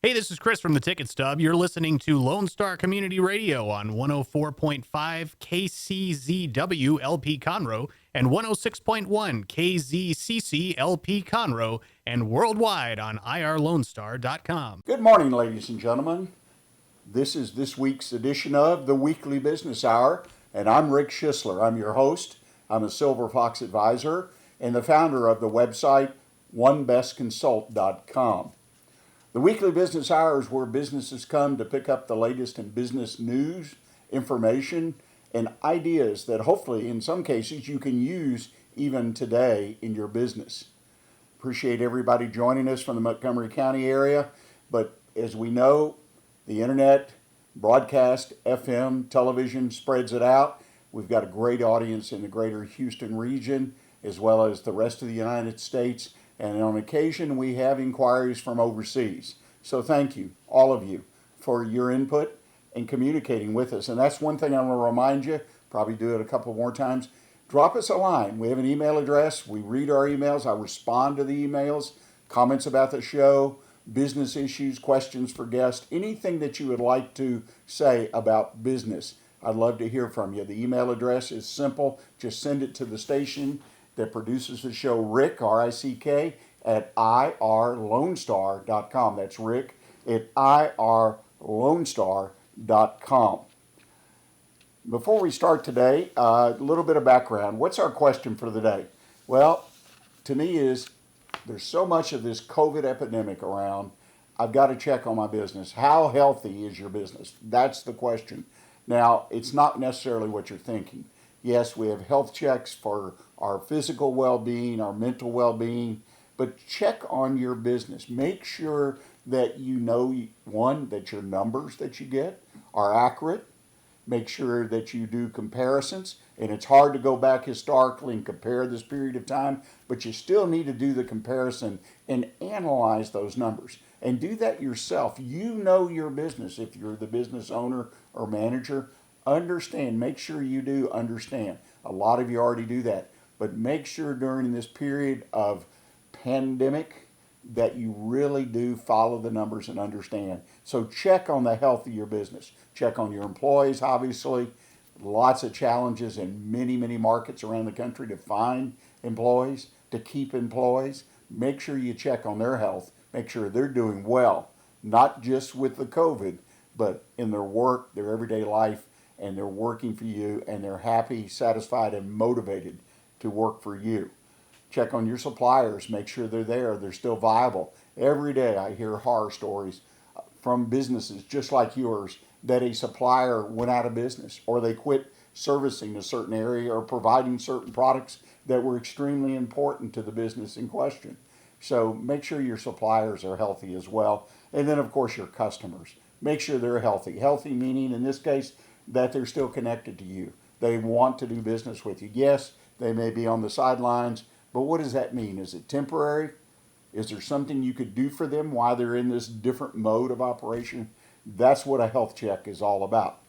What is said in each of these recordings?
Hey, this is Chris from the Ticket Stub. You're listening to Lone Star Community Radio on 104.5 KCZW LP Conroe and 106.1 KZCC LP Conroe and worldwide on irlonestar.com. Good morning, ladies and gentlemen. This is this week's edition of the Weekly Business Hour, and I'm Rick Schissler. I'm your host. I'm a Silver Fox advisor and the founder of the website onebestconsult.com. The Weekly Business Hour is where businesses come to pick up the latest in business news, information, and ideas that hopefully, in some cases, you can use even today in your business. Appreciate everybody joining us from the Montgomery County area, but as we know, the internet, broadcast, FM, television spreads it out. We've got a great audience in the greater Houston region, as well as the rest of the United States. And on occasion, we have inquiries from overseas. So thank you, all of you, for your input and communicating with us. And that's one thing I want to remind you, probably do it a couple more times. Drop us a line. We have an email address. We read our emails. I respond to the emails, comments about the show, business issues, questions for guests, anything that you would like to say about business. I'd love to hear from you. The email address is simple. Just send it to the station that produces the show, Rick, R-I-C-K, at irlonestar.com. That's Rick at irlonestar.com. Before we start today, a little bit of background. What's our question for the day? Well, to me is, there's so much of this COVID epidemic around, I've got to check on my business. How healthy is your business? That's the question. Now, it's not necessarily what you're thinking. Yes, we have health checks for our physical well-being, our mental well-being, but check on your business. Make sure that you know, one, that your numbers that you get are accurate. Make sure that you do comparisons, and it's hard to go back historically and compare this period of time, but you still need to do the comparison and analyze those numbers. And do that yourself. You know your business. If you're the business owner or manager, understand, make sure you do understand. A lot of you already do that, but make sure during this period of pandemic that you really do follow the numbers and understand. So check on the health of your business. Check on your employees, obviously. Lots of challenges in many, many markets around the country to find employees, to keep employees. Make sure you check on their health. Make sure they're doing well, not just with the COVID, but in their work, their everyday life, and they're working for you, and they're happy, satisfied, and motivated to work for you. Check on your suppliers. Make sure they're there. They're still viable. Every day I hear horror stories from businesses just like yours that a supplier went out of business, or they quit servicing a certain area or providing certain products that were extremely important to the business in question. So make sure your suppliers are healthy as well. And then, of course, your customers. Make sure they're healthy. Healthy meaning, in this case, that they're still connected to you. They want to do business with you. Yes, they may be on the sidelines, but what does that mean? Is it temporary? Is there something you could do for them while they're in this different mode of operation? That's what a health check is all about.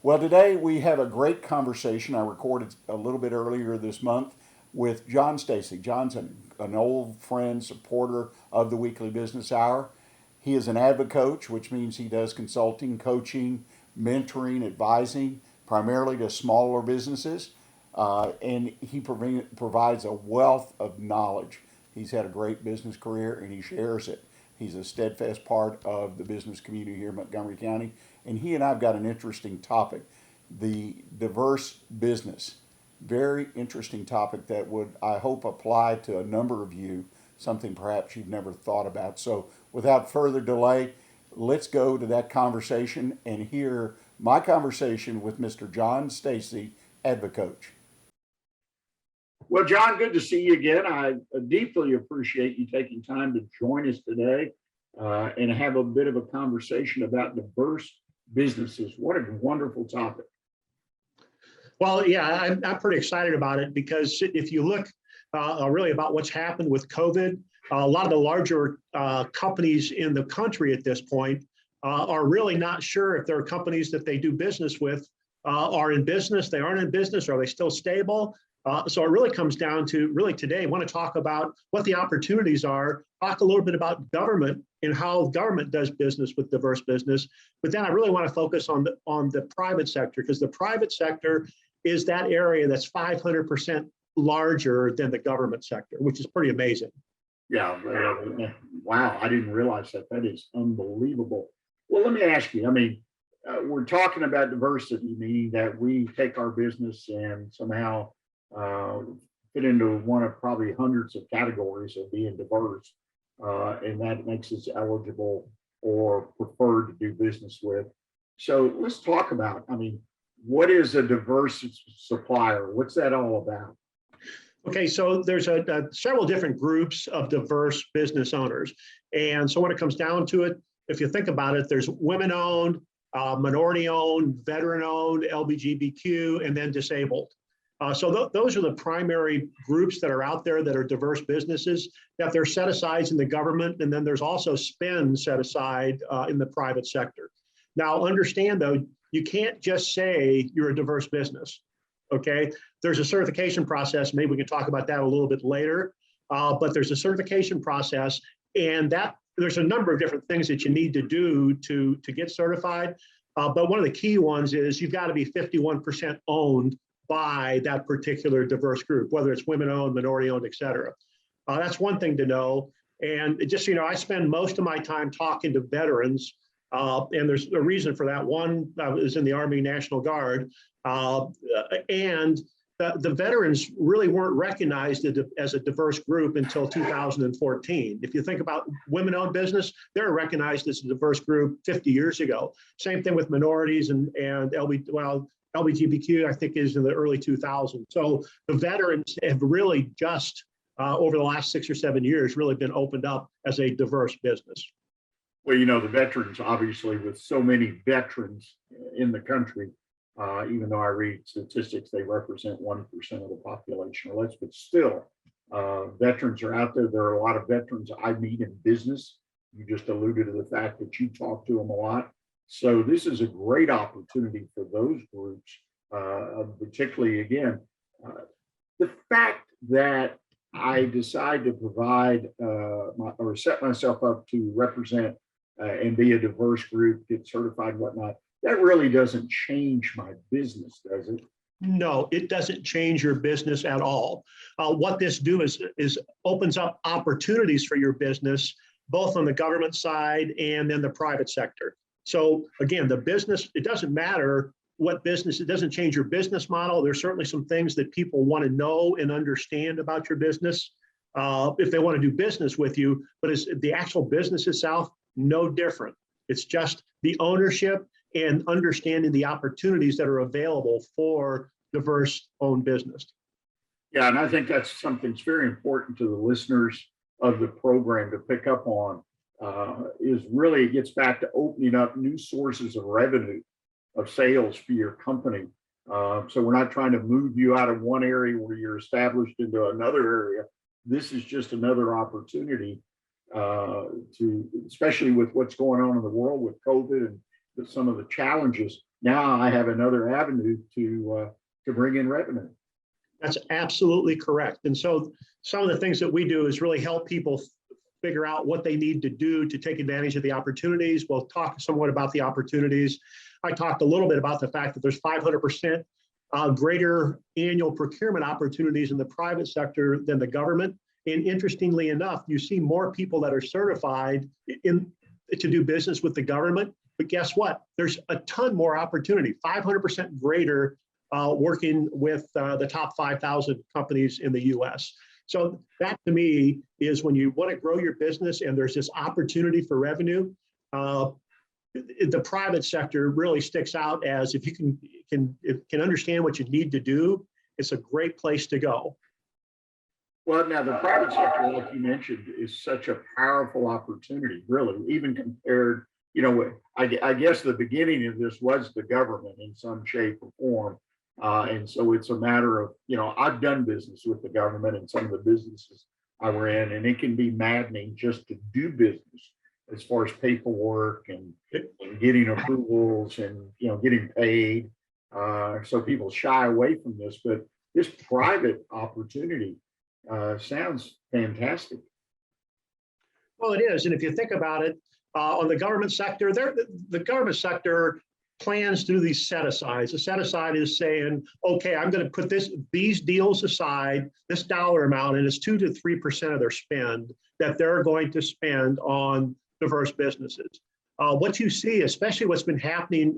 Well, today we have a great conversation I recorded a little bit earlier this month with John Stacy. John's an old friend, supporter of the Weekly Business Hour. He is an AdviCoach, which means he does consulting, coaching, mentoring, advising, primarily to smaller businesses, and he provides a wealth of knowledge. He's had a great business career, and he shares it. He's a steadfast part of the business community here in Montgomery County, and he and I have got an interesting topic, the diverse business. Very interesting topic that would, I hope, apply to a number of you, something perhaps you've never thought about. So without further delay, let's go to that conversation and hear my conversation with Mr. John Stacy, AdviCoach. Well, John, good to see you again. I deeply appreciate you taking time to join us today and have a bit of a conversation about diverse businesses. What a wonderful topic. Well, yeah, I'm pretty excited about it because if you look really about what's happened with COVID, a lot of the larger companies in the country at this point are really not sure if there are companies that they do business with are in business, they aren't in business, are they still stable? So it really comes down to, really today, I want to talk about what the opportunities are, talk a little bit about government and how government does business with diverse business. But then I really want to focus on the private sector, because the private sector is that area that's 500% larger than the government sector, which is pretty amazing. Yeah, wow, I didn't realize that. That is unbelievable. Well, let me ask you, I mean, we're talking about diversity, meaning that we take our business and somehow fit into one of probably hundreds of categories of being diverse, and that makes us eligible or preferred to do business with. So let's talk about, I mean, what is a diverse supplier? What's that all about? Okay, so there's several different groups of diverse business owners. And so when it comes down to it, if you think about it, there's women-owned, minority-owned, veteran-owned, LGBTQ, and then disabled. So those are the primary groups that are out there that are diverse businesses, that they're set aside in the government, and then there's also spend set aside in the private sector. Now, understand though, you can't just say you're a diverse business, okay? There's a certification process. Maybe we can talk about that a little bit later, but there's a certification process, and that there's a number of different things that you need to do to get certified. But one of the key ones is you've got to be 51% owned by that particular diverse group, whether it's women-owned, minority-owned, et cetera. That's one thing to know. And just, you know, I spend most of my time talking to veterans, and there's a reason for that. One, I was in the Army National Guard, and the veterans really weren't recognized as a diverse group until 2014. If you think about women-owned business, they're recognized as a diverse group 50 years ago. Same thing with minorities and LGBTQ, I think, is in the early 2000s. So the veterans have really just, over the last 6 or 7 years, really been opened up as a diverse business. Well, you know, the veterans, obviously, with so many veterans in the country, even though I read statistics, they represent 1% of the population or less, but still, veterans are out there. There are a lot of veterans I meet in business. You just alluded to the fact that you talk to them a lot. So this is a great opportunity for those groups, particularly, again, the fact that I decide to provide or set myself up to represent and be a diverse group, get certified, whatnot, that really doesn't change my business, does it? No, it doesn't change your business at all. What this does is opens up opportunities for your business, both on the government side and then the private sector. So again, the business, it doesn't matter what business, it doesn't change your business model. There's certainly some things that people want to know and understand about your business if they want to do business with you, but it's the actual business itself, no different. It's just the ownership and understanding the opportunities that are available for diverse owned business. Yeah, and I think that's something that's very important to the listeners of the program to pick up on. Is really, it gets back to opening up new sources of revenue, of sales for your company. So we're not trying to move you out of one area where you're established into another area. This is just another opportunity to, especially with what's going on in the world with COVID and some of the challenges. Now I have another avenue to bring in revenue. That's absolutely correct. And so some of the things that we do is really help people figure out what they need to do to take advantage of the opportunities. We'll talk somewhat about the opportunities. I talked a little bit about the fact that there's 500% greater annual procurement opportunities in the private sector than the government. And interestingly enough, you see more people that are certified to do business with the government. But guess what? There's a ton more opportunity, 500% greater working with the top 5,000 companies in the US. So that to me is when you want to grow your business and there's this opportunity for revenue, the private sector really sticks out as if you can understand what you need to do, it's a great place to go. Well, now the private sector, like you mentioned, is such a powerful opportunity, really, even compared, you know, I guess the beginning of this was the government in some shape or form. And so it's a matter of, you know, I've done business with the government and some of the businesses I were in, and it can be maddening just to do business as far as paperwork and getting approvals and, you know, getting paid. So people shy away from this, but this private opportunity sounds fantastic. Well, it is. And if you think about it, on the government sector, the government sector plans to do these set asides. A set aside is saying, okay, I'm going to put these deals aside, this dollar amount, and it's 2 to 3% of their spend that they're going to spend on diverse businesses. What you see, especially what's been happening,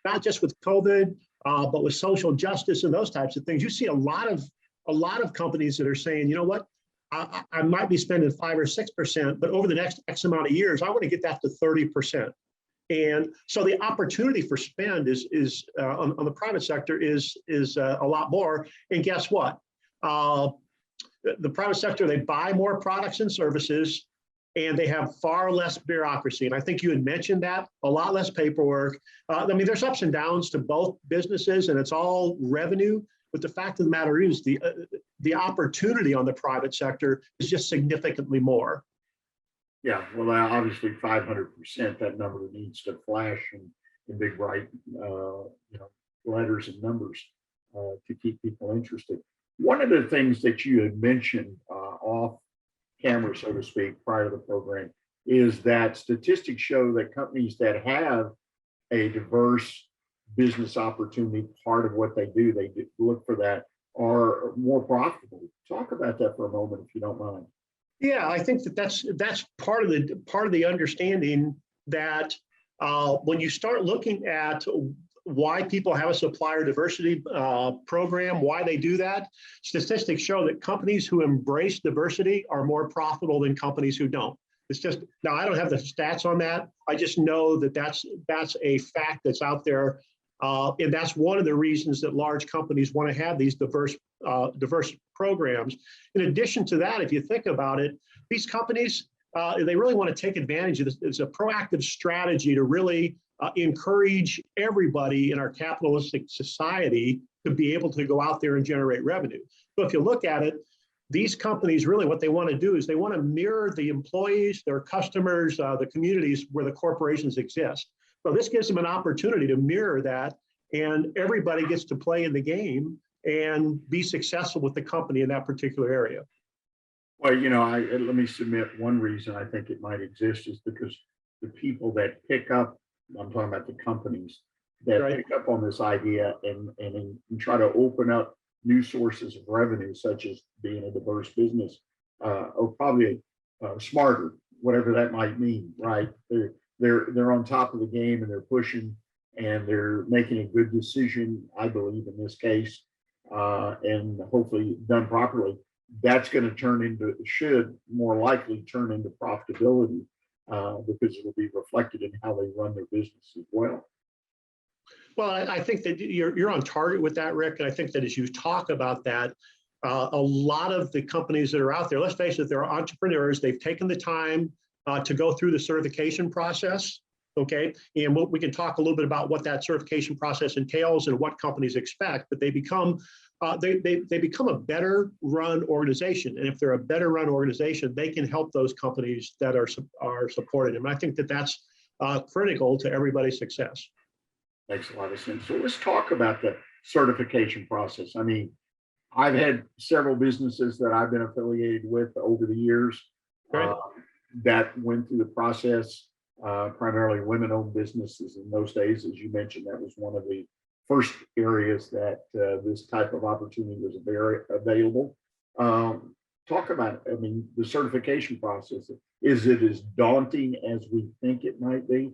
not just with COVID, but with social justice and those types of things, you see a lot of companies that are saying, you know what, I might be spending 5 or 6%, but over the next X amount of years, I want to get that to 30%. And so the opportunity for spend is on the private sector is a lot more. And guess what? The private sector, they buy more products and services, and they have far less bureaucracy. And I think you had mentioned that, a lot less paperwork. I mean, there's ups and downs to both businesses, and it's all revenue. But the fact of the matter is the opportunity on the private sector is just significantly more. Yeah, well, obviously 500%, that number needs to flash in big, bright, letters and numbers to keep people interested. One of the things that you had mentioned off camera, so to speak, prior to the program, is that statistics show that companies that have a diverse business opportunity, part of what they do look for that, are more profitable. Talk about that for a moment, if you don't mind. Yeah, I think that's part of the understanding that when you start looking at why people have a supplier diversity program, why they do that, statistics show that companies who embrace diversity are more profitable than companies who don't. It's just, now I don't have the stats on that. I just know that that's a fact that's out there. And that's one of the reasons that large companies want to have these diverse programs. In addition to that, if you think about it, these companies, they really want to take advantage of this. It's a proactive strategy to really encourage everybody in our capitalistic society to be able to go out there and generate revenue. So if you look at it, these companies really what they want to do is they want to mirror the employees, their customers, the communities where the corporations exist. So this gives them an opportunity to mirror that, and everybody gets to play in the game and be successful with the company in that particular area. Well, let me submit one reason I think it might exist is because the people that pick up, I'm talking about the companies that Right. pick up on this idea and try to open up new sources of revenue, such as being a diverse business, are probably smarter, whatever that might mean, right? They're on top of the game, and they're pushing, and they're making a good decision, I believe, in this case, and hopefully done properly. That's going to should more likely turn into profitability because it will be reflected in how they run their business as well. Well, I think that you're on target with that, Rick. And I think that as you talk about that, a lot of the companies that are out there, let's face it, they're entrepreneurs. They've taken the time to go through the certification process. Okay. And we can talk a little bit about what that certification process entails and what companies expect, but they become a better run organization. And if they're a better run organization, they can help those companies that are supporting them. And I think that that's critical to everybody's success. Makes a lot of sense. So let's talk about the certification process. I mean, I've had several businesses that I've been affiliated with over the years Right. that went through the process, primarily women-owned businesses in those days. As you mentioned, that was one of the first areas that this type of opportunity was very available. Talk about, I mean, the certification process. Is it as daunting as we think it might be?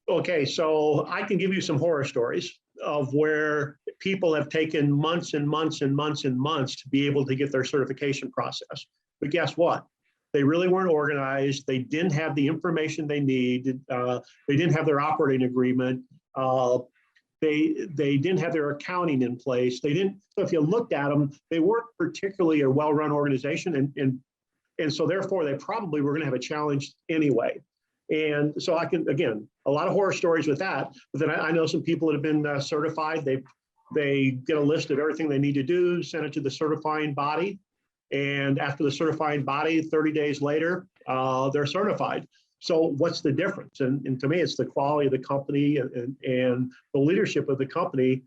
Okay, so I can give you some horror stories of where people have taken months and months and months and months to be able to get their certification process. But guess what? They really weren't organized. They didn't have the information they needed. They didn't have their operating agreement. They didn't have their accounting in place. They didn't. So if you looked at them, they weren't particularly a well-run organization, and so therefore they probably were going to have a challenge anyway. And so I can, again, a lot of horror stories with that. But then I know some people that have been certified. They get a list of everything they need to do, send it to the certifying body, and after the certifying body, 30 days later, they're certified. So what's the difference? And to me, it's the quality of the company and the leadership of the company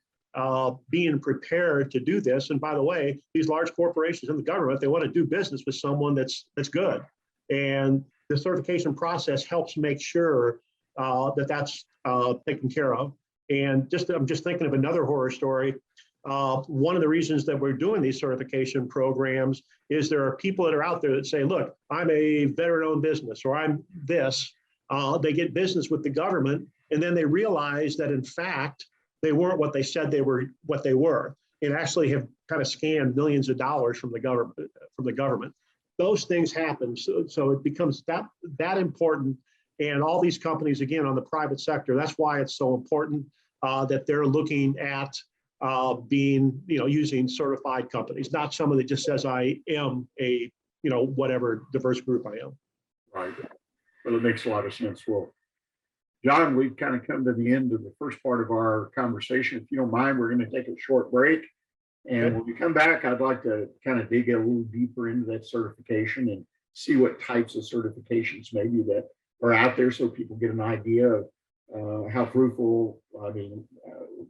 being prepared to do this. And by the way, these large corporations and the government, they want to do business with someone that's good. And the certification process helps make sure that that's taken care of. And I'm just thinking of another horror story. One of the reasons that we're doing these certification programs is there are people that are out there that say, look, I'm a veteran-owned business, or I'm this. They get business with the government, and then they realize that, in fact, they weren't what they said they were, and actually have kind of scanned millions of dollars from the government. Those things happen. So it becomes that important. And all these companies, again, on the private sector, that's why it's so important that they're looking at using certified companies, not someone that just says I am a, whatever diverse group I am. Right. Well, it makes a lot of sense. Well, John, we've kind of come to the end of the first part of our conversation. If you don't mind, we're going to take a short break. And when we come back, I'd like to kind of dig a little deeper into that certification and see what types of certifications maybe that are out there, so people get an idea of how fruitful,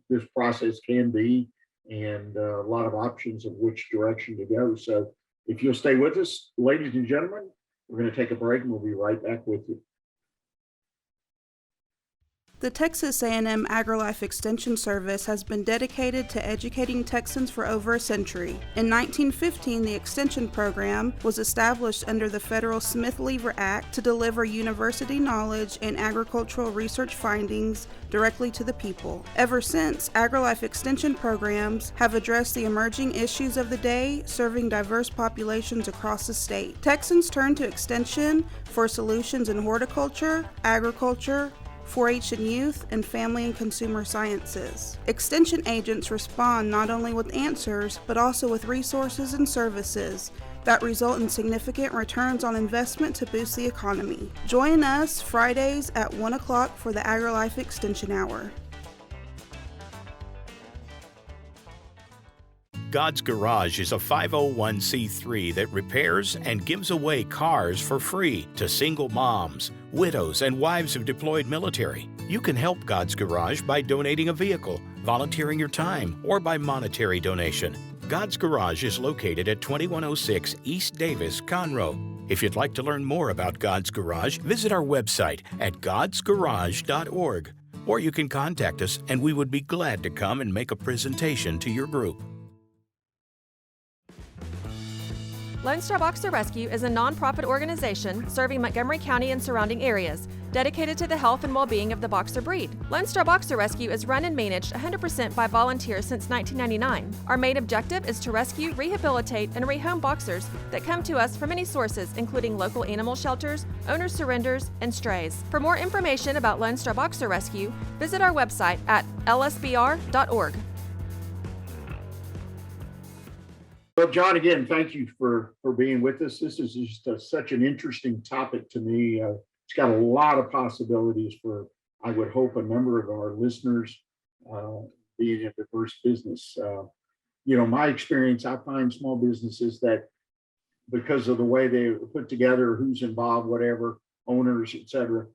this process can be, and a lot of options of which direction to go. So if you'll stay with us, ladies and gentlemen, we're going to take a break and we'll be right back with you. The Texas A&M Agrilife Extension Service has been dedicated to educating Texans for over a century. In 1915, the Extension Program was established under the federal Smith-Lever Act to deliver university knowledge and agricultural research findings directly to the people. Ever since, Agrilife Extension programs have addressed the emerging issues of the day, serving diverse populations across the state. Texans turn to Extension for solutions in horticulture, agriculture, 4-H and youth, and family and consumer sciences. Extension agents respond not only with answers, but also with resources and services that result in significant returns on investment to boost the economy. Join us Fridays at 1 o'clock for the Agrilife Extension Hour. God's Garage is a 501c3 that repairs and gives away cars for free to single moms, widows, and wives of deployed military. You can help God's Garage by donating a vehicle, volunteering your time, or by monetary donation. God's Garage is located at 2106 East Davis, Conroe. If you'd like to learn more about God's Garage, visit our website at godsgarage.org. Or you can contact us and we would be glad to come and make a presentation to your group. Lone Star Boxer Rescue is a nonprofit organization serving Montgomery County and surrounding areas, dedicated to the health and well-being of the boxer breed. Lone Star Boxer Rescue is run and managed 100% by volunteers since 1999. Our main objective is to rescue, rehabilitate, and rehome boxers that come to us from many sources, including local animal shelters, owner surrenders, and strays. For more information about Lone Star Boxer Rescue, visit our website at lsbr.org. Well, John, again, thank you for being with us. This is just such an interesting topic to me. It's got a lot of possibilities for, I would hope, a number of our listeners being a diverse business. My experience, I find small businesses that, because of the way they put together, who's involved, whatever, owners, et cetera,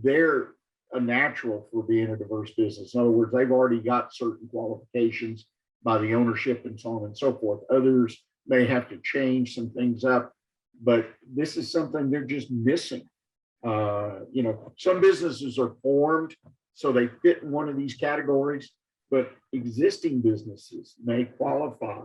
they're a natural for being a diverse business. In other words, they've already got certain qualifications by the ownership and so on and so forth. Others may have to change some things up, but this is something they're just missing. Some businesses are formed so they fit in one of these categories, but existing businesses may qualify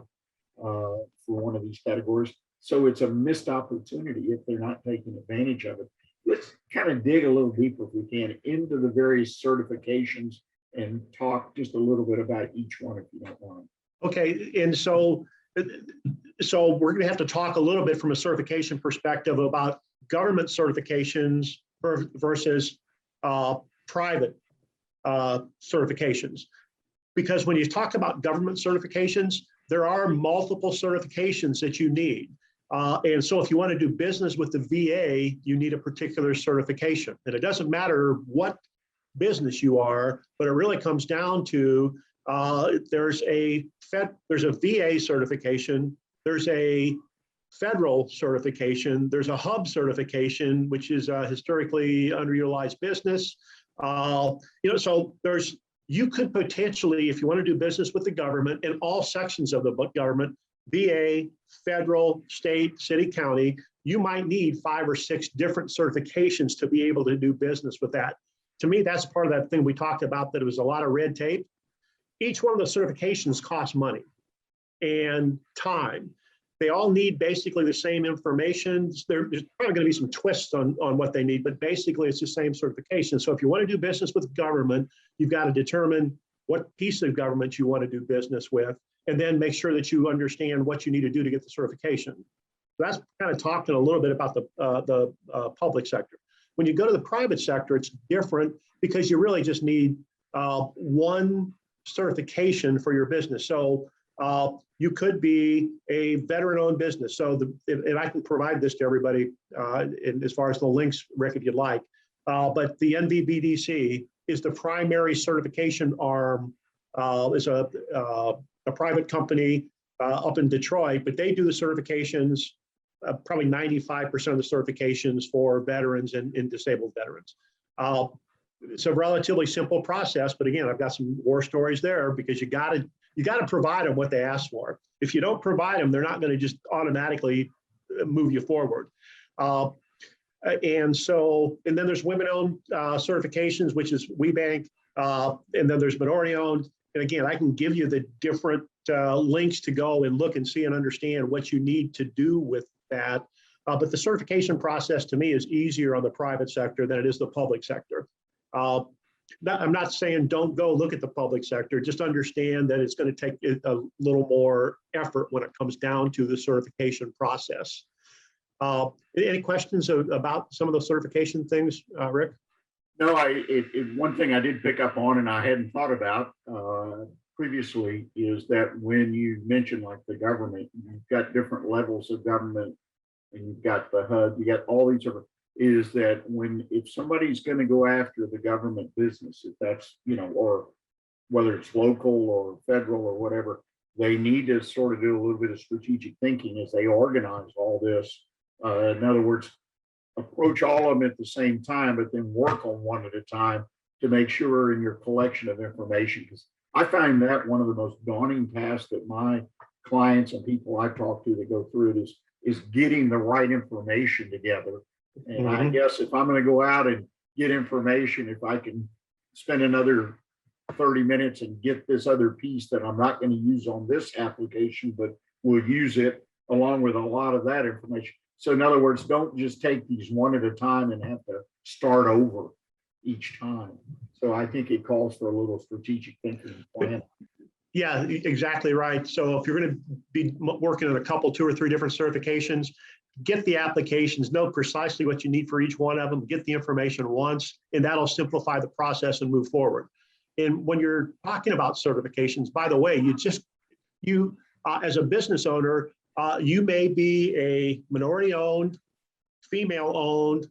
for one of these categories. So it's a missed opportunity if they're not taking advantage of it. Let's kind of dig a little deeper, if we can, into the various certifications and talk just a little bit about each one, if you don't mind. Okay, and so we're going to have to talk a little bit from a certification perspective about government certifications versus private certifications. Because when you talk about government certifications, there are multiple certifications that you need. And so if you want to do business with the VA, you need a particular certification. And it doesn't matter what business you are, but it really comes down to there's a VA certification, there's a federal certification, there's a hub certification, which is a historically underutilized business. So you could potentially, if you want to do business with the government in all sections of the government, VA, federal, state, city, county, you might need 5 or 6 different certifications to be able to do business with that. To me, that's part of that thing we talked about, that it was a lot of red tape. Each one of those certifications costs money and time. They all need basically the same information. There's probably going to be some twists on what they need, but basically it's the same certification. So if you want to do business with government, you've got to determine what piece of government you want to do business with, and then make sure that you understand what you need to do to get the certification. So that's kind of talking a little bit about the public sector. When you go to the private sector, it's different because you really just need one certification for your business. So you could be a veteran-owned business. So and I can provide this to everybody as far as the links, Rick, if you'd like. But the NVBDC is the primary certification arm. Is a private company up in Detroit, but they do the certifications, probably 95% of the certifications for veterans and disabled veterans. It's a relatively simple process, but again, I've got some war stories there because you got to provide them what they ask for. If you don't provide them, they're not going to just automatically move you forward. And then there's women-owned certifications, which is WeBank, and then there's minority-owned. And again, I can give you the different links to go and look and see and understand what you need to do with that. But the certification process to me is easier on the private sector than it is the public sector. I'm not saying don't go look at the public sector, just understand that it's going to take a little more effort when it comes down to the certification process. Any questions about some of the certification things, Rick? No, one thing I did pick up on and I hadn't thought about previously is that when you mention like the government, you've got different levels of government and you've got the HUD, you got all these different, is that if somebody's going to go after the government business, if that's, or whether it's local or federal or whatever, they need to sort of do a little bit of strategic thinking as they organize all this. In other words, approach all of them at the same time, but then work on one at a time to make sure in your collection of information. Because I find that one of the most daunting tasks that my clients and people I talk to that go through it is getting the right information together. And I guess if I'm going to go out and get information, if I can spend another 30 minutes and get this other piece that I'm not going to use on this application, but will use it along with a lot of that information. So in other words, don't just take these one at a time and have to start over each time. So I think it calls for a little strategic thinking plan. Yeah, exactly right. So if you're going to be working on a couple, 2 or 3 different certifications, get the applications, know precisely what you need for each one of them, get the information once, and that'll simplify the process and move forward. And when you're talking about certifications, by the way, you as a business owner, you may be a minority-owned, female-owned,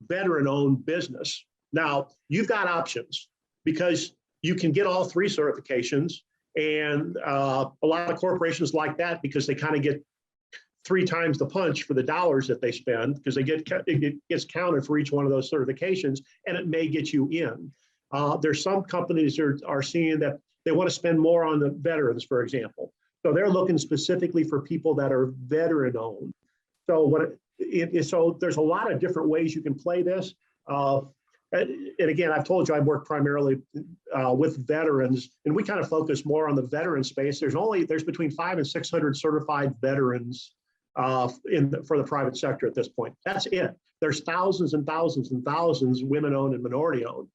veteran-owned business. Now, you've got options because you can get all 3 certifications, and a lot of corporations like that because they kind of get 3 times the punch for the dollars that they spend because it gets counted for each one of those certifications, and it may get you in. There's some companies that are seeing that they want to spend more on the veterans, for example. So they're looking specifically for people that are veteran-owned. So so there's a lot of different ways you can play this. And again, I've told you I work primarily with veterans, and we kind of focus more on the veteran space. There's between 500 and 600 certified veterans for the private sector at this point. That's it. There's thousands and thousands and thousands women-owned and minority-owned.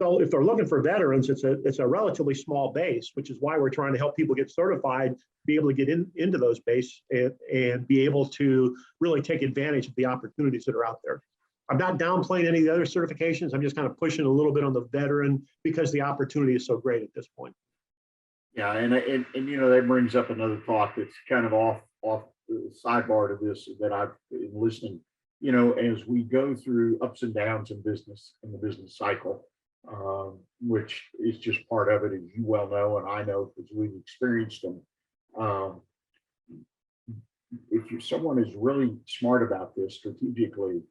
So if they're looking for veterans, it's a relatively small base, which is why we're trying to help people get certified, be able to get into those base and be able to really take advantage of the opportunities that are out there. I'm not downplaying any of the other certifications. I'm just kind of pushing a little bit on the veteran because the opportunity is so great at this point. Yeah, and that brings up another thought that's kind of off the sidebar to this that I've been listening. As we go through ups and downs in business, in the business cycle, which is just part of it, as you well know, and I know because we've experienced them. If someone is really smart about this strategically,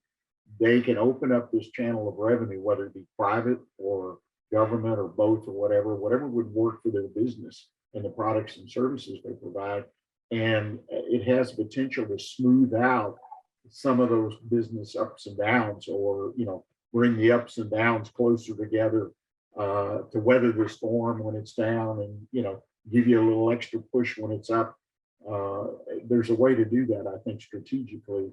they can open up this channel of revenue, whether it be private or government or both or whatever would work for their business and the products and services they provide. And it has potential to smooth out some of those business ups and downs, or, bring the ups and downs closer together to weather the storm when it's down, and, give you a little extra push when it's up. There's a way to do that, I think, strategically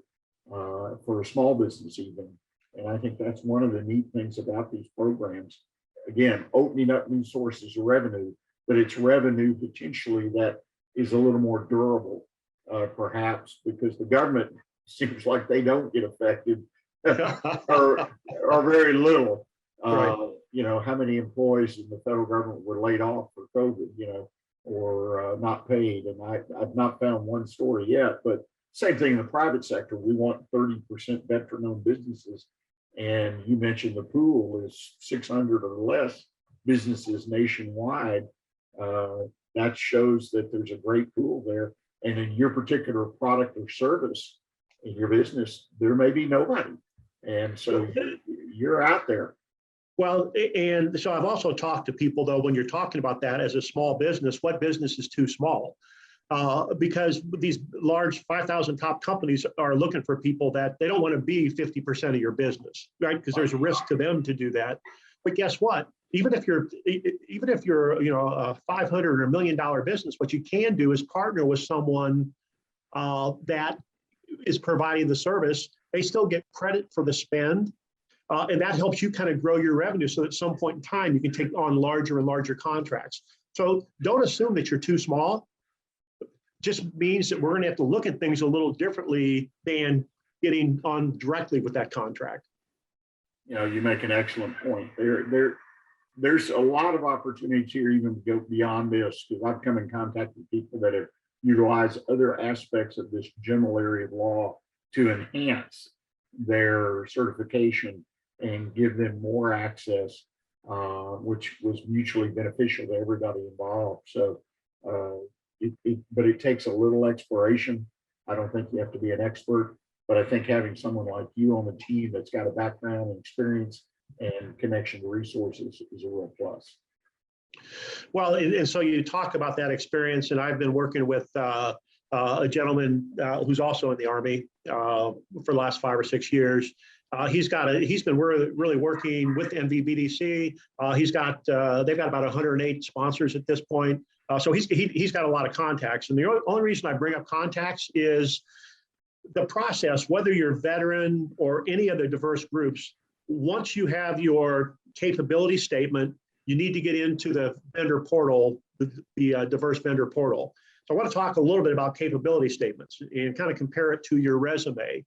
for a small business even. And I think that's one of the neat things about these programs. Again, opening up new sources of revenue, but it's revenue potentially that is a little more durable, perhaps, because the government seems like they don't get affected or very little. Right. How many employees in the federal government were laid off for COVID, or not paid? And I've not found one story yet, but same thing in the private sector. We want 30% veteran-owned businesses. And you mentioned the pool is 600 or less businesses nationwide. That shows that there's a great pool there. And in your particular product or service in your business, there may be nobody. And so you're out there. Well, and so I've also talked to people, though, when you're talking about that as a small business, what business is too small? Because these large 5,000 top companies are looking for people that they don't want to be 50% of your business, right? Because there's a risk to them to do that. But guess what? Even if you're a 500 or $1 million business, what you can do is partner with someone that is providing the service. They still get credit for the spend. And that helps you kind of grow your revenue, so at some point in time, you can take on larger and larger contracts. So don't assume that you're too small. Just means that we're going to have to look at things a little differently than getting on directly with that contract. You make an excellent point. There's a lot of opportunities here, even to go beyond this, because I've come in contact with people that have utilized other aspects of this general area of law to enhance their certification and give them more access, which was mutually beneficial to everybody involved. So, but it takes a little exploration. I don't think you have to be an expert, but I think having someone like you on the team that's got a background and experience and connection to resources is a real plus. Well, and so you talk about that experience, and I've been working with a gentleman who's also in the Army for the last 5 or 6 years. He's been really working with NVBDC. They've got about 108 sponsors at this point. So he's got a lot of contacts. And the only reason I bring up contacts is the process, whether you're veteran or any other diverse groups, once you have your capability statement, you need to get into the vendor portal, the diverse vendor portal. So I want to talk a little bit about capability statements and kind of compare it to your resume.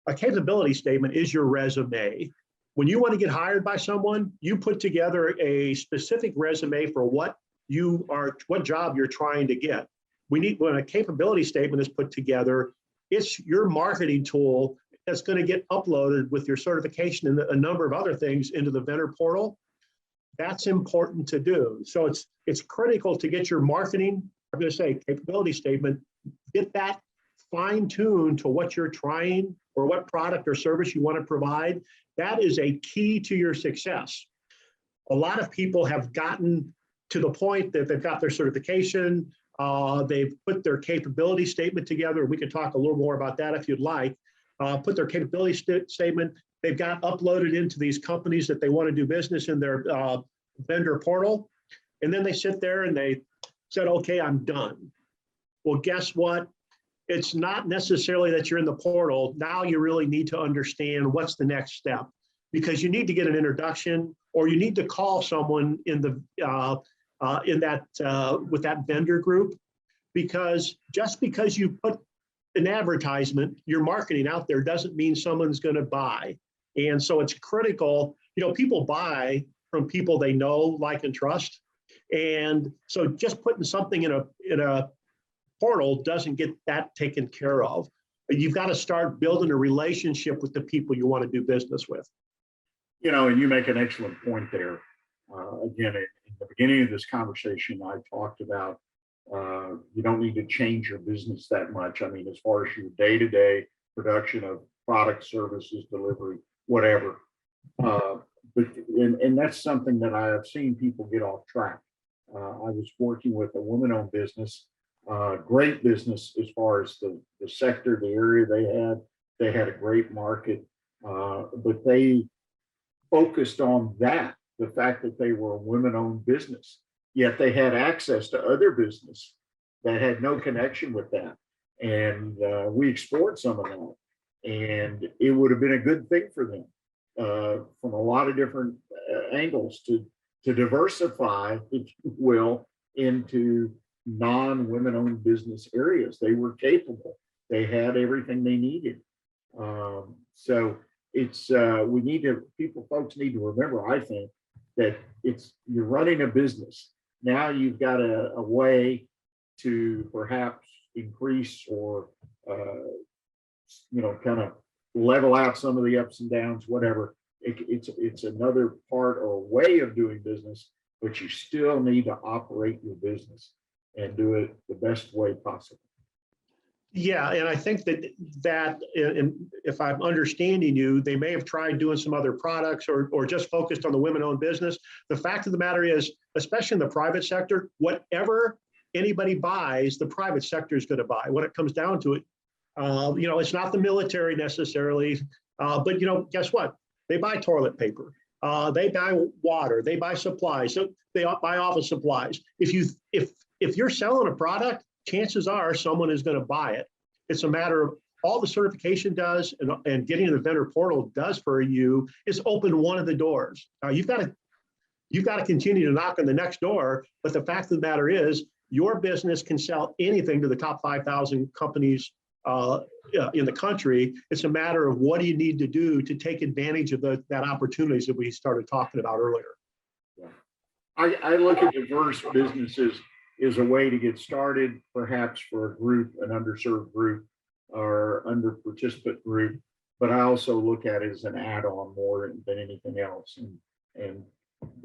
A capability statement is your resume. When you want to get hired by someone, you put together a specific resume for what job you're trying to get. When a capability statement is put together, it's your marketing tool that's going to get uploaded with your certification and a number of other things into the vendor portal. That's important to do. So it's critical to get your marketing, I'm going to say capability statement, get that fine-tuned to what you're trying or what product or service you want to provide. That is a key to your success. A lot of people have gotten to the point that they've got their certification, they've put their capability statement together. We can talk a little more about that if you'd like. Put their capability statement, they've got uploaded into these companies that they want to do business in their vendor portal. And then they sit there and they said, okay, I'm done. Well, guess what? It's not necessarily that you're in the portal. Now you really need to understand what's the next step, because you need to get an introduction, or you need to call someone with that vendor group, because just because you put an advertisement, your marketing out there, doesn't mean someone's going to buy. And so it's critical. People buy from people they know, like, and trust. And so just putting something in a portal doesn't get that taken care of. You've got to start building a relationship with the people you want to do business with. And you make an excellent point there. Again, in the beginning of this conversation, I talked about you don't need to change your business that much. I mean, as far as your day-to-day production of product, services, delivery, whatever. But that's something that I have seen people get off track. I was working with a woman-owned business, great business as far as the sector, the area they had. They had a great market, but they focused on that, the fact that they were a women-owned business, yet they had access to other business that had no connection with that. And we explored some of that. And it would have been a good thing for them from a lot of different angles to diversify, if you will, into non-women-owned business areas. They were capable. They had everything they needed. So it's folks need to remember, I think, that you're running a business. Now you've got a way to perhaps increase or kind of level out some of the ups and downs, whatever. It's another part or way of doing business, but you still need to operate your business and do it the best way possible. Yeah, and I think that and if I'm understanding you, they may have tried doing some other products or just focused on the women-owned business. The fact of the matter is, especially in the private sector, whatever anybody buys, the private sector is going to buy. When it comes down to it, it's not the military necessarily, but guess what? They buy toilet paper, they buy water, they buy supplies, so they buy office supplies. If you're selling a product, chances are someone is going to buy it. It's a matter of all the certification does and getting in the vendor portal does for you is open one of the doors. Now you've got to continue to knock on the next door, but the fact of the matter is your business can sell anything to the top 5,000 companies in the country. It's a matter of what do you need to do to take advantage of that opportunities that we started talking about earlier. Yeah. I look at diverse businesses is a way to get started, perhaps for a group, an underserved group or under participant group. But I also look at it as an add-on more than anything else. And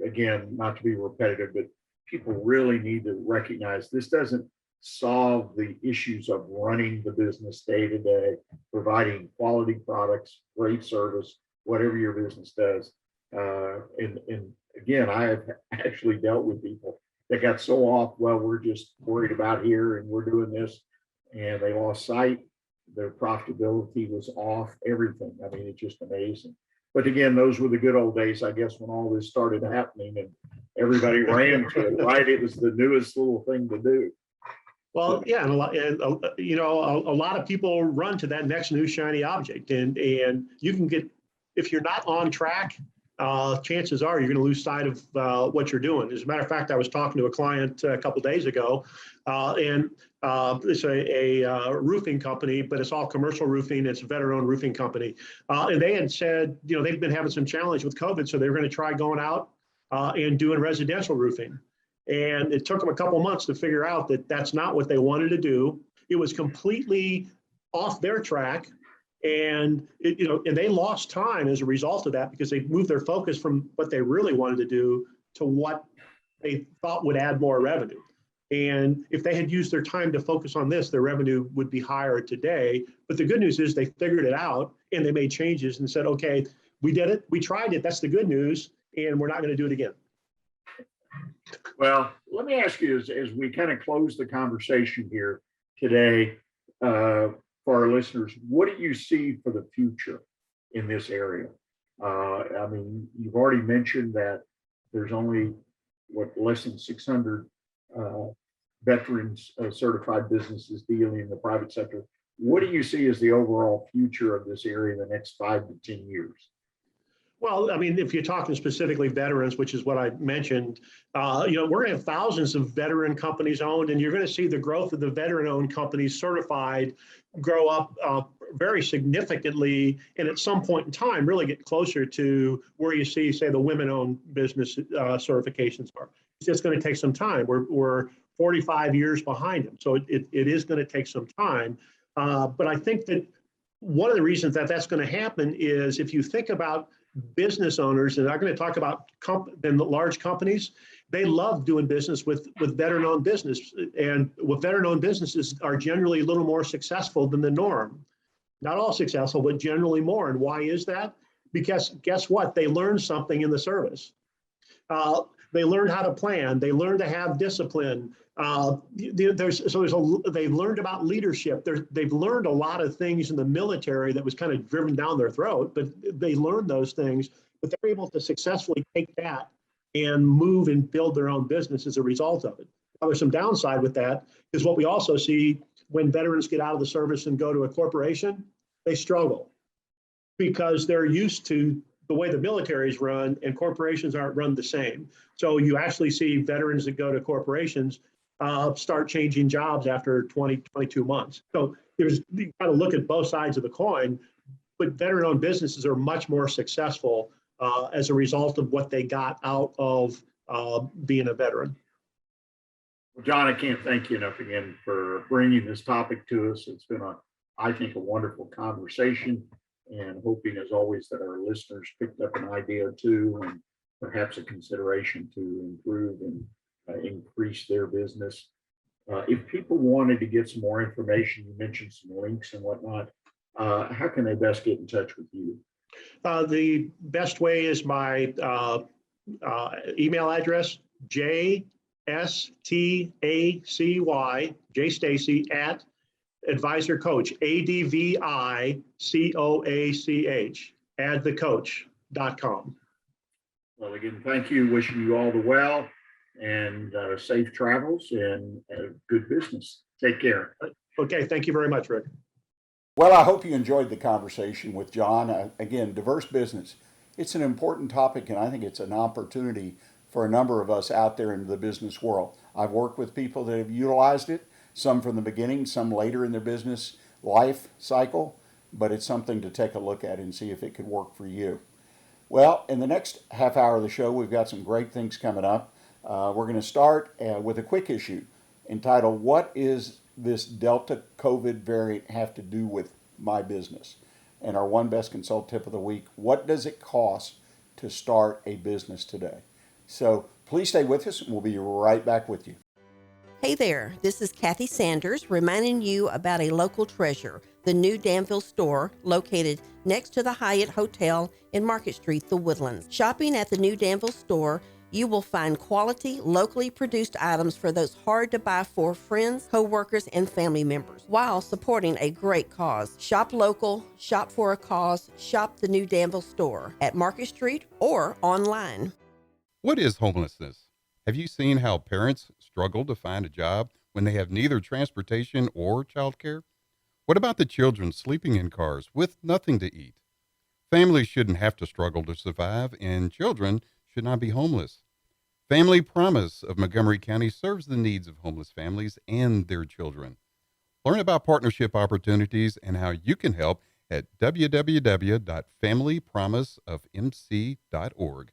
again, not to be repetitive, but people really need to recognize this doesn't solve the issues of running the business day to day, providing quality products, great service, whatever your business does. And again, I have actually dealt with people that got so off, well, we're just worried about here and we're doing this, and they lost sight. Their profitability was off, everything. I mean, it's just amazing. But again, those were the good old days, I guess, when all this started happening and everybody ran to it, right? It was the newest little thing to do. Well, yeah, and a lot of people run to that next new shiny object, and you can get, if you're not on track, chances are you're going to lose sight of what you're doing. As a matter of fact, I was talking to a client a couple of days ago, and it's a roofing company, but it's all commercial roofing. It's a veteran-owned roofing company, and they had said, they've been having some challenge with COVID, so they were going to try going out and doing residential roofing. And it took them a couple months to figure out that that's not what they wanted to do. It was completely off their track. And and they lost time as a result of that because they moved their focus from what they really wanted to do to what they thought would add more revenue. And if they had used their time to focus on this, their revenue would be higher today. But the good news is they figured it out and they made changes and said, okay, we did it, we tried it, that's the good news, and we're not going to do it again. Well, let me ask you as we kind of close the conversation here today, for our listeners, what do you see for the future in this area? I mean, you've already mentioned that there's only less than 600 veterans certified businesses dealing in the private sector. What do you see as the overall future of this area in the next 5 to 10 years? Well, I mean, if you're talking specifically veterans, which is what I mentioned, we're going to have thousands of veteran companies owned, and you're going to see the growth of the veteran-owned companies certified grow up very significantly, and at some point in time, really get closer to where you see, say, the women-owned business certifications are. It's just going to take some time. We're 45 years behind them, so it is going to take some time. But I think that one of the reasons that that's going to happen is if you think about business owners, and I'm going to talk about the large companies, they love doing business with veteran-owned business, and with veteran-owned businesses are generally a little more successful than the norm. Not all successful, but generally more. And why is that? Because guess what? They learned something in the service. They learned how to plan. They learned to have discipline. They've learned about leadership. They've learned a lot of things in the military that was kind of driven down their throat, but they learned those things. But they're able to successfully take that and move and build their own business as a result of it. Now, there's some downside with that, is what we also see when veterans get out of the service and go to a corporation, they struggle because they're used to the way the military is run, and corporations aren't run the same. So you actually see veterans that go to corporations start changing jobs after 20, 22 months. So you got to look at both sides of the coin, but veteran-owned businesses are much more successful as a result of what they got out of being a veteran. Well, John, I can't thank you enough again for bringing this topic to us. It's been I think, a wonderful conversation, and hoping, as always, that our listeners picked up an idea or two and perhaps a consideration to improve and increase their business. If people wanted to get some more information, you mentioned some links and whatnot, how can they best get in touch with you? The best way is my email address, Stacy at AdviCoach, AdviCoach, AdviCoach.com. Well, again, thank you. Wishing you all the well and safe travels and good business. Take care. Okay. Thank you very much, Rick. Well, I hope you enjoyed the conversation with John. Again, diverse business. It's an important topic, and I think it's an opportunity for a number of us out there in the business world. I've worked with people that have utilized it, some from the beginning, some later in their business life cycle, but it's something to take a look at and see if it could work for you. Well, in the next half hour of the show, we've got some great things coming up. We're going to start with a quick issue entitled, "What is this Delta COVID variant have to do with my business?" And our One Best Consult tip of the week, what does it cost to start a business today? So please stay with us, and we'll be right back with you. Hey there, this is Kathy Sanders reminding you about a local treasure, the new Danville store located next to the Hyatt Hotel in Market Street, The Woodlands. Shopping at the new Danville store, you will find quality, locally produced items for those hard to buy for friends, co-workers, and family members, while supporting a great cause. Shop local, shop for a cause, shop the new Danville store at Market Street or online. What is homelessness? Have you seen how parents struggle to find a job when they have neither transportation or childcare? What about the children sleeping in cars with nothing to eat? Families shouldn't have to struggle to survive, and children should not be homeless. Family Promise of Montgomery County serves the needs of homeless families and their children. Learn about partnership opportunities and how you can help at www.familypromiseofmc.org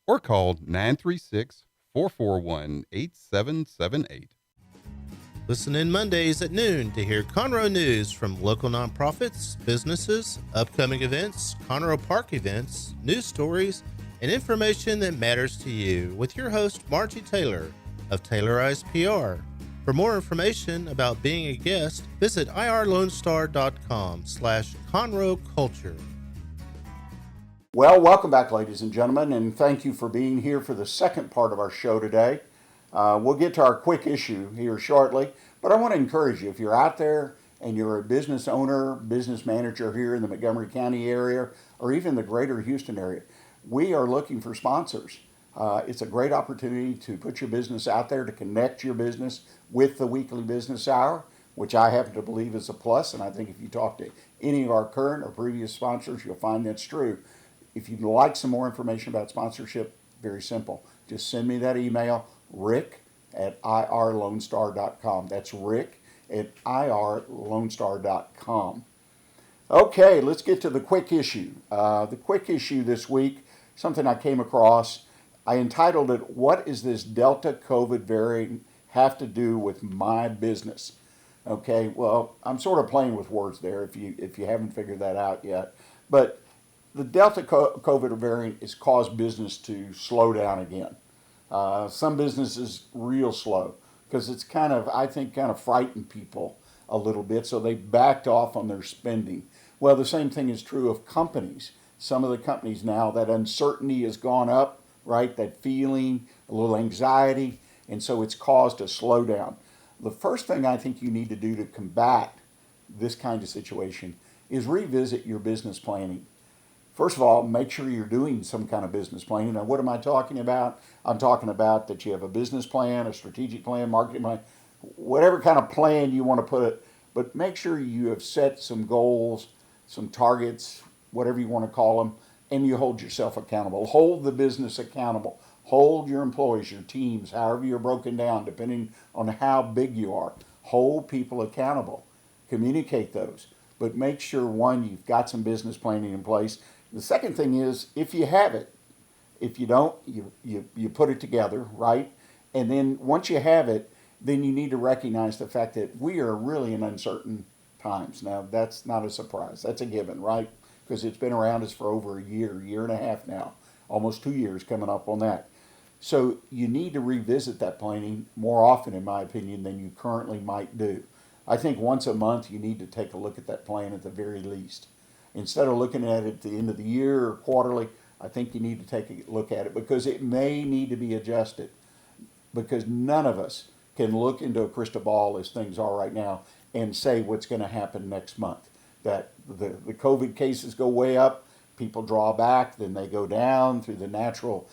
or call 936-441-8778. Listen in Mondays at noon to hear Conroe news from local nonprofits, businesses, upcoming events, Conroe Park events, news stories, and information that matters to you with your host, Margie Taylor of Taylorized PR. For more information about being a guest, visit irlonestar.com/Conroe Culture. Well, welcome back, ladies and gentlemen, and thank you for being here for the second part of our show today. We'll get to our quick issue here shortly, but I want to encourage you, if you're out there and you're a business owner, business manager here in the Montgomery County area, or even the greater Houston area, we are looking for sponsors. It's a great opportunity to put your business out there, to connect your business with the weekly business hour, which I happen to believe is a plus, and I think if you talk to any of our current or previous sponsors, you'll find that's true. If you'd like some more information about sponsorship, very simple. Just send me that email, rick@irlonestar.com. That's rick@irlonestar.com. Okay, let's get to the quick issue. The quick issue this week, something I came across, I entitled it, "What is this Delta COVID variant have to do with my business?" Okay, well, I'm sort of playing with words there if you haven't figured that out yet. But the Delta COVID variant has caused business to slow down again. Some businesses real slow because it's I think kind of frightened people a little bit, so they backed off on their spending. Well, the same thing is true of companies. Some of the companies now, that uncertainty has gone up right? That feeling, a little anxiety, and so it's caused a slowdown. The first thing I think you need to do to combat this kind of situation is revisit your business planning. First of all, make sure you're doing some kind of business planning. Now, what am I talking about? I'm talking about that you have a business plan, a strategic plan, marketing plan, whatever kind of plan you want to put it, but make sure you have set some goals, some targets, whatever you want to call them, and you hold yourself accountable. Hold the business accountable. Hold your employees, your teams, however you're broken down, depending on how big you are. Hold people accountable. Communicate those. But make sure, one, you've got some business planning in place. The second thing is, if you have it, if you don't, you put it together, right? And then once you have it, then you need to recognize the fact that we are really in uncertain times. Now, that's not a surprise. That's a given, right? Because it's been around us for over a year and a half now, almost 2 years coming up on that. So you need to revisit that planning more often, in my opinion, than you currently might do. I think once a month you need to take a look at that plan at the very least. Instead of looking at it at the end of the year or quarterly, I think you need to take a look at it because it may need to be adjusted. Because none of us can look into a crystal ball as things are right now and say what's going to happen next month. That the COVID cases go way up, people draw back, then they go down through the natural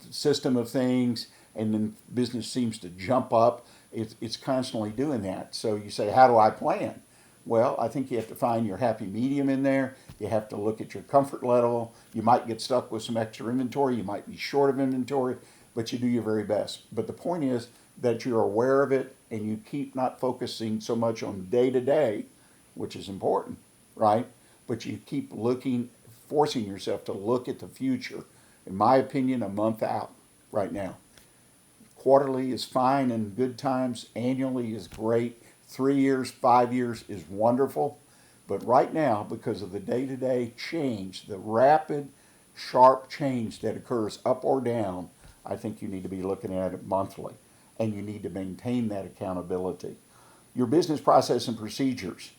system of things, and then business seems to jump up. It's constantly doing that. So you say, how do I plan? Well, I think you have to find your happy medium in there. You have to look at your comfort level. You might get stuck with some extra inventory. You might be short of inventory, but you do your very best. But the point is that you're aware of it and you keep not focusing so much on day to day, which is important, right? But you keep looking, forcing yourself to look at the future. In my opinion, a month out right now. Quarterly is fine in good times. Annually is great. 3 years, 5 years is wonderful. But right now, because of the day-to-day change, the rapid, sharp change that occurs up or down, I think you need to be looking at it monthly. And you need to maintain that accountability. Your business process and procedures.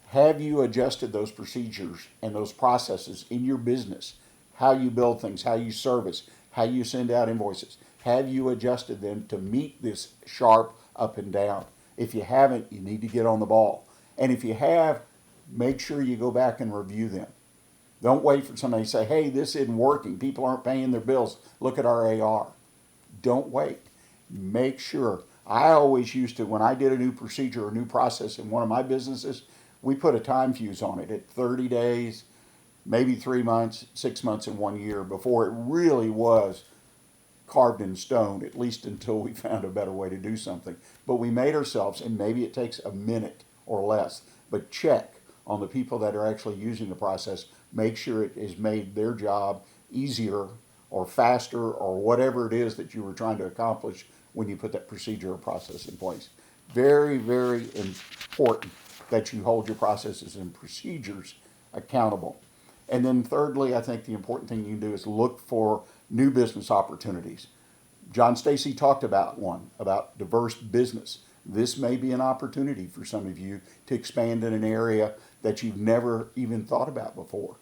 Have you adjusted those procedures and those processes in your business? How you build things, how you service, how you send out invoices. Have you adjusted them to meet this sharp up and down? If you haven't, you need to get on the ball. And if you have, make sure you go back and review them. Don't wait for somebody to say, hey, this isn't working. People aren't paying their bills. Look at our AR. Don't wait. Make sure. I always used to, when I did a new procedure or new process in one of my businesses, we put a time fuse on it at 30 days, maybe 3 months, 6 months, and 1 year before it really was carved in stone, at least until we found a better way to do something. But we made ourselves, and maybe it takes a minute or less, but check on the people that are actually using the process. Make sure it has made their job easier or faster or whatever it is that you were trying to accomplish when you put that procedure or process in place. Very, very important that you hold your processes and procedures accountable. And then thirdly, I think the important thing you can do is look for new business opportunities. John Stacy talked about one, about diverse business. This may be an opportunity for some of you to expand in an area that you've never even thought about before.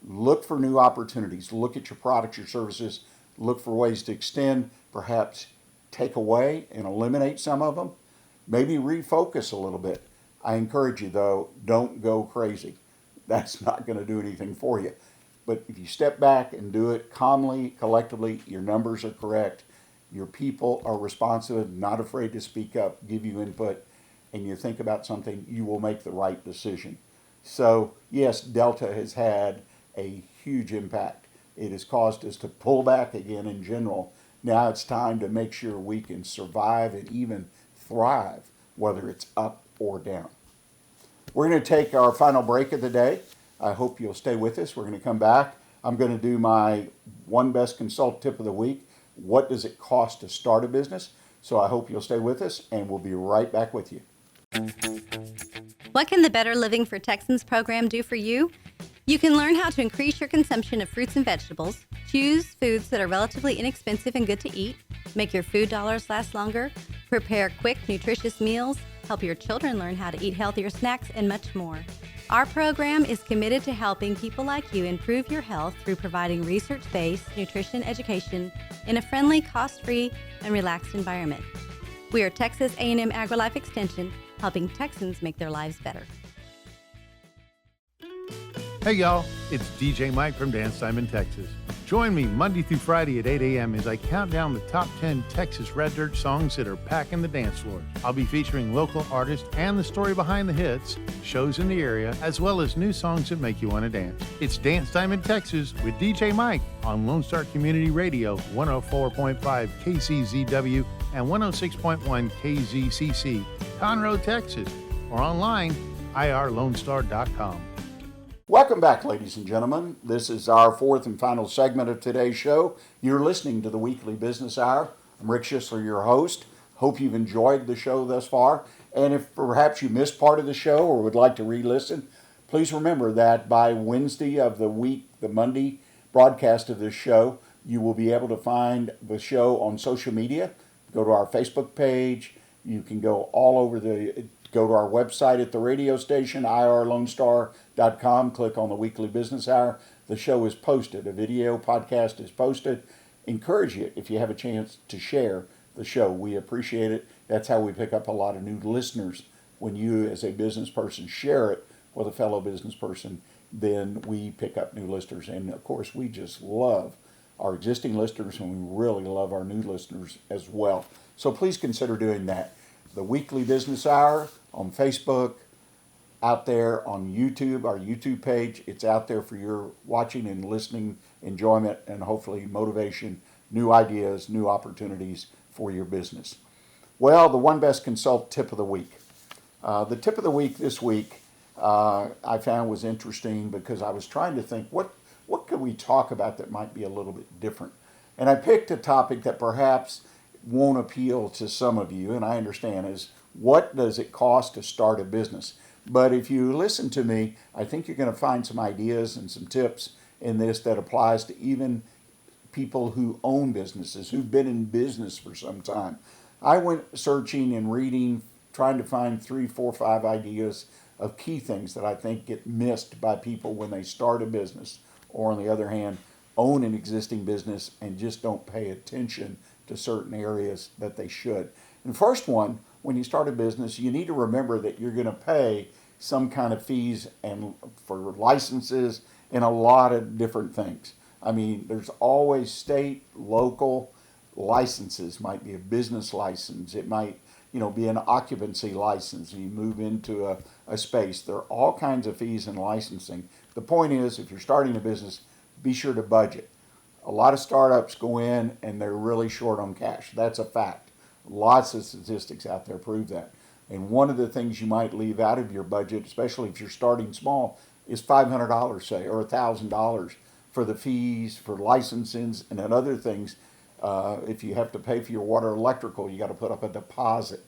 Look for new opportunities. Look at your products, your services. Look for ways to extend, perhaps take away and eliminate some of them. Maybe refocus a little bit. I encourage you, though, don't go crazy. That's not going to do anything for you. But if you step back and do it calmly, collectively, your numbers are correct, your people are responsive, not afraid to speak up, give you input, and you think about something, you will make the right decision. So, yes, Delta has had a huge impact. It has caused us to pull back again in general. Now it's time to make sure we can survive and even thrive, whether it's up or down. We're going to take our final break of the day. I hope you'll stay with us. We're going to come back. I'm going to do my one best consult tip of the week. What does it cost to start a business? So I hope you'll stay with us, and we'll be right back with you. What can the Better Living for Texans program do for you? You can learn how to increase your consumption of fruits and vegetables, choose foods that are relatively inexpensive and good to eat, make your food dollars last longer, prepare quick, nutritious meals, help your children learn how to eat healthier snacks, and much more. Our program is committed to helping people like you improve your health through providing research-based nutrition education in a friendly, cost-free, and relaxed environment. We are Texas A&M Agrilife Extension, helping Texans make their lives better. Hey y'all, it's DJ Mike from Dance Time in Texas. Join me Monday through Friday at 8 a.m. as I count down the top 10 Texas Red Dirt songs that are packing the dance floor. I'll be featuring local artists and the story behind the hits, shows in the area, as well as new songs that make you want to dance. It's Dance Time in Texas with DJ Mike on Lone Star Community Radio, 104.5 KCZW and 106.1 KZCC, Conroe, Texas, or online, irlonestar.com. Welcome back, ladies and gentlemen. This is our fourth and final segment of today's show. You're listening to the Weekly Business Hour. I'm Rick Schissler, your host. Hope you've enjoyed the show thus far. And if perhaps you missed part of the show or would like to re-listen, please remember that by Wednesday of the week, the Monday broadcast of this show, you will be able to find the show on social media. Go to our Facebook page. You can go go to our website at the radio station, irlonestar.com. Click on the Weekly Business Hour. The show is posted. A video podcast is posted. Encourage you, if you have a chance, to share the show. We appreciate it. That's how we pick up a lot of new listeners. When you, as a business person, share it with a fellow business person, then we pick up new listeners. And, of course, we just love our existing listeners, and we really love our new listeners as well. So please consider doing that. The Weekly Business Hour on Facebook, out there on YouTube, our YouTube page. It's out there for your watching and listening enjoyment and hopefully motivation, new ideas, new opportunities for your business. Well, the One Best Consult tip of the week. The tip of the week this week I found was interesting because I was trying to think what could we talk about that might be a little bit different. And I picked a topic that perhaps won't appeal to some of you, and I understand, is what does it cost to start a business? But if you listen to me, I think you're going to find some ideas and some tips in this that applies to even people who own businesses, who've been in business for some time. I went searching and reading, trying to find 3, 4, 5 ideas of key things that I think get missed by people when they start a business, or on the other hand, own an existing business and just don't pay attention to certain areas that they should. And first one, when you start a business, you need to remember that you're going to pay some kind of fees and for licenses and a lot of different things. I mean, there's always state, local licenses. Might be a business license. It might, be an occupancy license. You move into a space. There are all kinds of fees in licensing. The point is, if you're starting a business, be sure to budget. A lot of startups go in and they're really short on cash. That's a fact. Lots of statistics out there prove that. And one of the things you might leave out of your budget, especially if you're starting small, is $500, say, or $1,000 for the fees, for licensings, and then other things. If you have to pay for your water or electrical, you got to put up a deposit.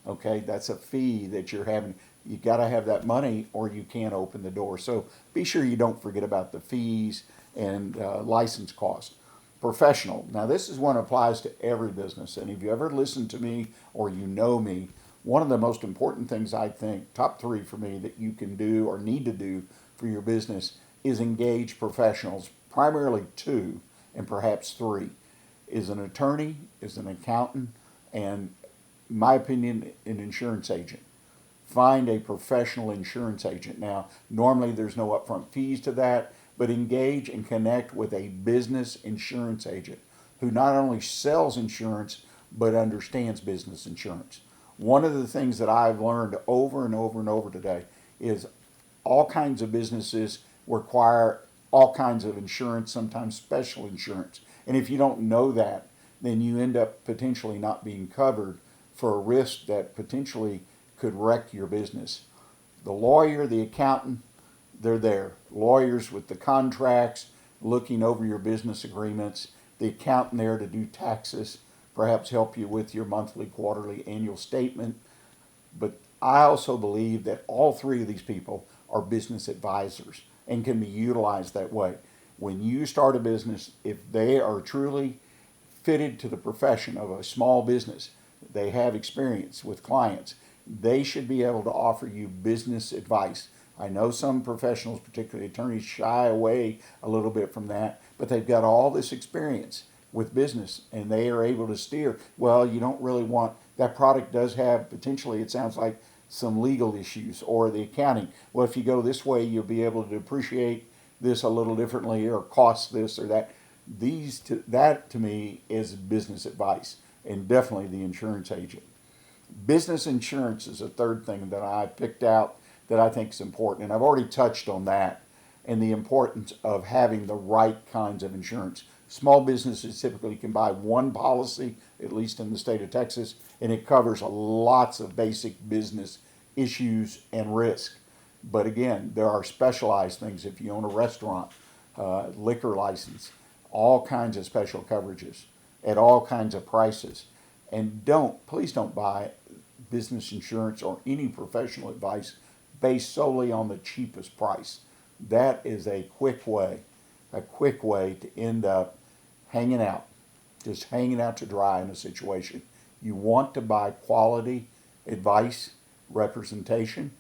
Okay, that's a fee that you're having. You got to have that money or you can't open the door. So be sure you don't forget about the fees and license cost. Professional. Now this is one that applies to every business. And if you ever listen to me or you know me, one of the most important things I think, top 3 for me, that you can do or need to do for your business is engage professionals, primarily 2 and perhaps 3. Is an attorney, is an accountant, and in my opinion, an insurance agent. Find a professional insurance agent. Now, normally there's no upfront fees to that, but engage and connect with a business insurance agent who not only sells insurance, but understands business insurance. One of the things that I've learned over and over and over today is all kinds of businesses require all kinds of insurance, sometimes special insurance. And if you don't know that, then you end up potentially not being covered for a risk that potentially could wreck your business. The lawyer, the accountant, they're there. Lawyers with the contracts, looking over your business agreements, the accountant there to do taxes, perhaps help you with your monthly, quarterly, annual statement. But I also believe that all 3 of these people are business advisors and can be utilized that way. When you start a business, if they are truly fitted to the profession of a small business, they have experience with clients, they should be able to offer you business advice I know some professionals, particularly attorneys, shy away a little bit from that, but they've got all this experience with business and they are able to steer. Well, you don't really want, that product does have potentially, it sounds like, some legal issues or the accounting. Well, if you go this way, you'll be able to depreciate this a little differently or cost this or that. That to me is business advice, and definitely the insurance agent. Business insurance is a third thing that I picked out that I think is important, and I've already touched on that and the importance of having the right kinds of insurance. Small businesses typically can buy one policy, at least in the state of Texas, and it covers lots of basic business issues and risk. But again, there are specialized things. If you own a restaurant, liquor license, all kinds of special coverages at all kinds of prices. And please don't buy business insurance or any professional advice based solely on the cheapest price. That is a quick way to end up just hanging out to dry in a situation. You want to buy quality advice, representation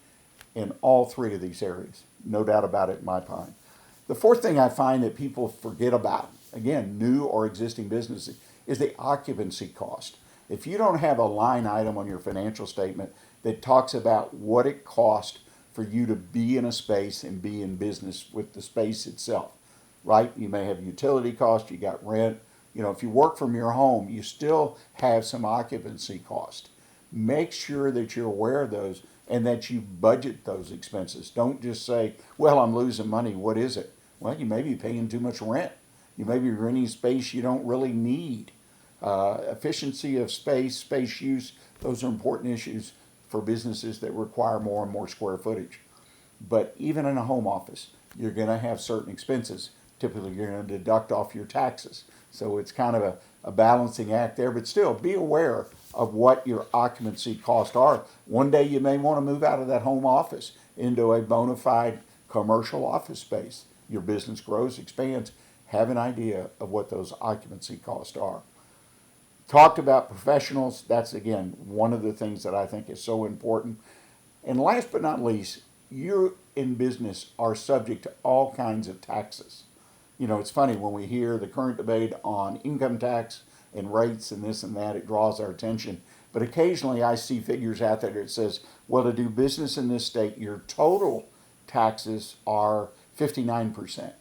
in all three of these areas. No doubt about it in my mind. The fourth thing I find that people forget about, again, new or existing businesses, is the occupancy cost. If you don't have a line item on your financial statement that talks about what it costs for you to be in a space and be in business with the space itself, right? You may have utility costs, you got rent. If you work from your home, you still have some occupancy cost. Make sure that you're aware of those and that you budget those expenses. Don't just say, well, I'm losing money. What is it? Well, you may be paying too much rent. You may be renting space you don't really need. Efficiency of space use, those are important issues for businesses that require more and more square footage. But even in a home office, you're going to have certain expenses. Typically, you're going to deduct off your taxes. So it's kind of a balancing act there, but still be aware of what your occupancy costs are. One day you may want to move out of that home office into a bona fide commercial office space. Your business grows, expands. Have an idea of what those occupancy costs are. Talked about professionals. That's, again, one of the things that I think is so important. And last but not least, you in business are subject to all kinds of taxes. It's funny when we hear the current debate on income tax and rates and this and that, it draws our attention. But occasionally I see figures out there that says, well, to do business in this state, your total taxes are 59%.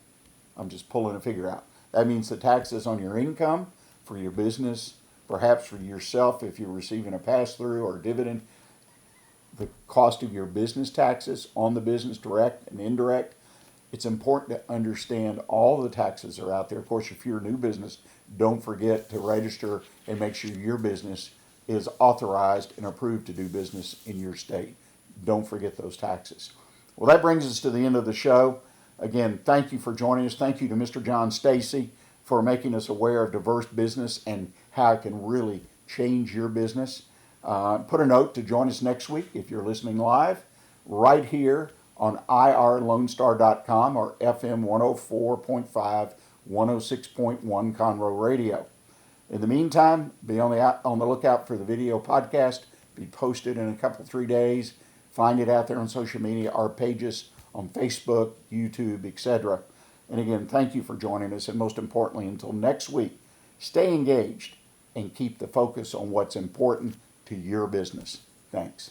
I'm just pulling a figure out. That means the taxes on your income for your business, perhaps for yourself if you're receiving a pass-through or dividend, the cost of your business taxes on the business, direct and indirect. It's important to understand all the taxes are out there. Of course, if you're a new business, don't forget to register and make sure your business is authorized and approved to do business in your state. Don't forget those taxes. Well, that brings us to the end of the show. Again, thank you for joining us. Thank you to Mr. John Stacy for making us aware of diverse business and how it can really change your business. Put a note to join us next week if you're listening live right here on irlonestar.com or FM 104.5, 106.1 Conroe Radio. In the meantime, be on the lookout for the video podcast. Be posted in a couple, 3 days. Find it out there on social media, our pages on Facebook, YouTube, etc. And again, thank you for joining us. And most importantly, until next week, stay engaged and keep the focus on what's important to your business. Thanks.